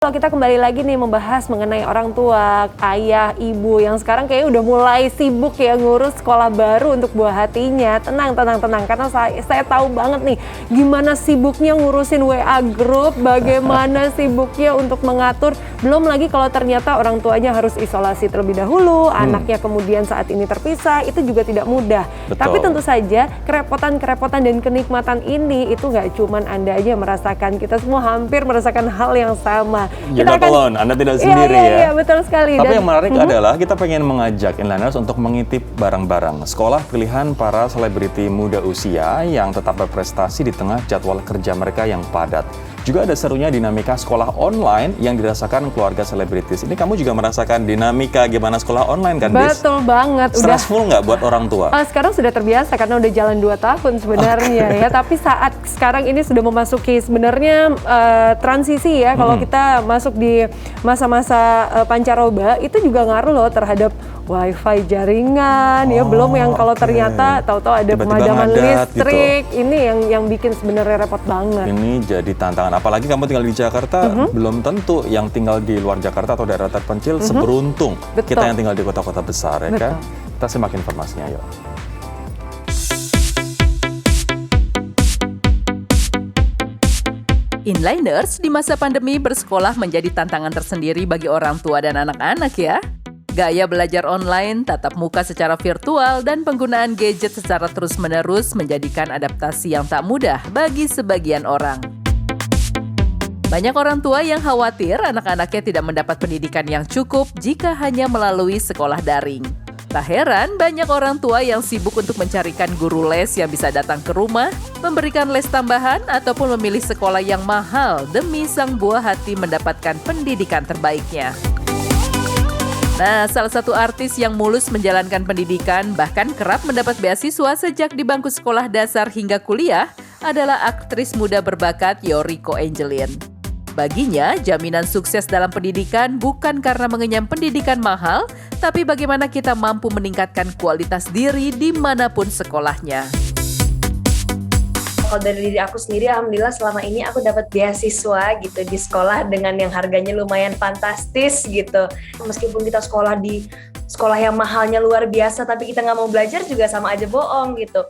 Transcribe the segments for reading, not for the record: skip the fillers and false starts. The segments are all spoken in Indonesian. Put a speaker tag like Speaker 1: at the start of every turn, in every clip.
Speaker 1: Kalau kita kembali lagi nih membahas mengenai orang tua, ayah, ibu yang sekarang kayaknya udah mulai sibuk ya ngurus sekolah baru untuk buah hatinya. Tenang, karena saya tahu banget nih gimana sibuknya ngurusin WA group, bagaimana sibuknya untuk mengatur. Belum lagi kalau ternyata orang tuanya harus isolasi terlebih dahulu, anaknya kemudian saat ini terpisah, itu juga tidak mudah.
Speaker 2: Betul.
Speaker 1: Tapi tentu saja kerepotan dan kenikmatan ini itu nggak cuman Anda aja merasakan, kita semua hampir merasakan hal yang sama.
Speaker 2: You're not alone, Anda tidak sendiri
Speaker 1: Iya, betul sekali.
Speaker 2: Tapi yang menarik adalah kita pengen mengajak inliners untuk mengintip barang-barang sekolah pilihan para selebriti muda usia yang tetap berprestasi di tengah jadwal kerja mereka yang padat. Juga ada serunya dinamika sekolah online yang dirasakan keluarga selebritis. Ini kamu juga merasakan dinamika gimana sekolah online kan, Dis?
Speaker 1: Betul banget.
Speaker 2: Stressful nggak buat orang tua?
Speaker 1: Sekarang sudah terbiasa karena udah jalan 2 tahun sebenarnya ya. Tapi saat sekarang ini sudah memasuki sebenarnya transisi ya. Kalau kita masuk di masa-masa pancaroba, itu juga ngaruh loh terhadap wifi jaringan ya. Belum yang kalau ternyata tahu-tahu ada
Speaker 2: Tiba-tiba
Speaker 1: pemadaman
Speaker 2: ngadat
Speaker 1: listrik.
Speaker 2: gitu.
Speaker 1: Ini yang bikin sebenarnya repot banget.
Speaker 2: Ini jadi tantangan. Apalagi kamu tinggal di Jakarta, belum tentu yang tinggal di luar Jakarta atau daerah terpencil seberuntung
Speaker 1: Betul.
Speaker 2: kita yang tinggal di kota-kota besar, ya kan?
Speaker 1: Betul.
Speaker 2: Kita simak informasinya, yuk.
Speaker 3: Inliners di masa pandemi bersekolah menjadi tantangan tersendiri bagi orang tua dan anak-anak ya. Gaya belajar online, tatap muka secara virtual, dan penggunaan gadget secara terus-menerus menjadikan adaptasi yang tak mudah bagi sebagian orang. Banyak orang tua yang khawatir anak-anaknya tidak mendapat pendidikan yang cukup jika hanya melalui sekolah daring. Tak heran banyak orang tua yang sibuk untuk mencarikan guru les yang bisa datang ke rumah, memberikan les tambahan, ataupun memilih sekolah yang mahal demi sang buah hati mendapatkan pendidikan terbaiknya. Nah, salah satu artis yang mulus menjalankan pendidikan bahkan kerap mendapat beasiswa sejak di bangku sekolah dasar hingga kuliah adalah aktris muda berbakat Yoriko Angelin. Baginya, jaminan sukses dalam pendidikan bukan karena mengenyam pendidikan mahal, tapi bagaimana kita mampu meningkatkan kualitas diri dimanapun sekolahnya.
Speaker 4: Kalau dari diri aku sendiri, alhamdulillah selama ini aku dapat beasiswa gitu di sekolah dengan yang harganya lumayan fantastis gitu. Meskipun kita sekolah di sekolah yang mahalnya luar biasa, tapi kita nggak mau belajar juga sama aja bohong gitu.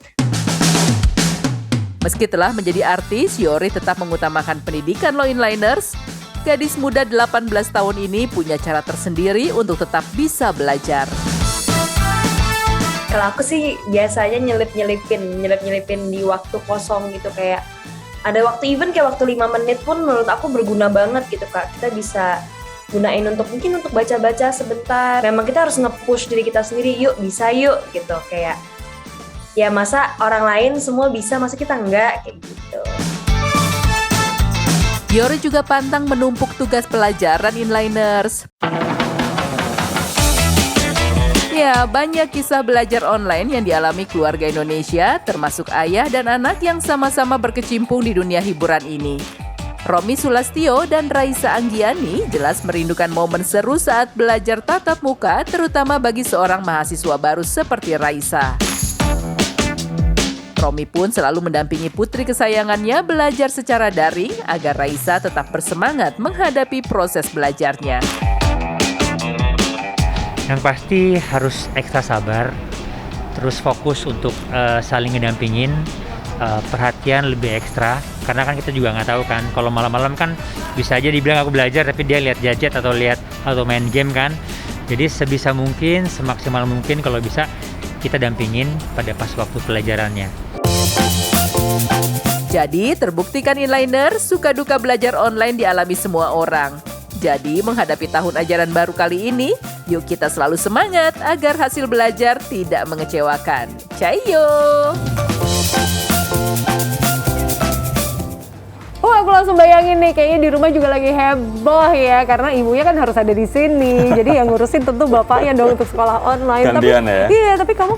Speaker 3: Meski telah menjadi artis, Yori tetap mengutamakan pendidikan loh inliners. Gadis muda 18 tahun ini punya cara tersendiri untuk tetap bisa belajar.
Speaker 4: Kalau aku sih biasanya nyelip-nyelipin di waktu kosong gitu, kayak ada waktu event kayak waktu 5 menit pun menurut aku berguna banget gitu Kak. Kita bisa gunain mungkin untuk baca-baca sebentar. Memang kita harus nge-push diri kita sendiri, yuk bisa yuk gitu, kayak ya masa orang lain semua bisa, masa kita enggak, kayak gitu.
Speaker 3: Yori juga pantang menumpuk tugas pelajaran inliners. Ya, banyak kisah belajar online yang dialami keluarga Indonesia, termasuk ayah dan anak yang sama-sama berkecimpung di dunia hiburan ini. Romi Sulastyo dan Raisa Anggiani jelas merindukan momen seru saat belajar tatap muka, terutama bagi seorang mahasiswa baru seperti Raisa. Romi pun selalu mendampingi putri kesayangannya belajar secara daring agar Raisa tetap bersemangat menghadapi proses belajarnya.
Speaker 5: Yang pasti harus ekstra sabar, terus fokus untuk saling ngedampingin, perhatian lebih ekstra. Karena kan kita juga nggak tahu kan, kalau malam-malam kan bisa aja dibilang aku belajar tapi dia lihat gadget atau main game kan. Jadi sebisa mungkin, semaksimal mungkin kalau bisa kita dampingin pada pas waktu pelajarannya.
Speaker 3: Jadi terbuktikan inliner, suka duka belajar online dialami semua orang. Jadi menghadapi tahun ajaran baru kali ini, yuk kita selalu semangat agar hasil belajar tidak mengecewakan. Cayo!
Speaker 1: Aku langsung bayangin nih, kayaknya di rumah juga lagi heboh ya, karena ibunya kan harus ada di sini. Jadi yang ngurusin tentu bapaknya dong untuk sekolah online.
Speaker 2: Gantian ya?
Speaker 1: Iya, tapi kamu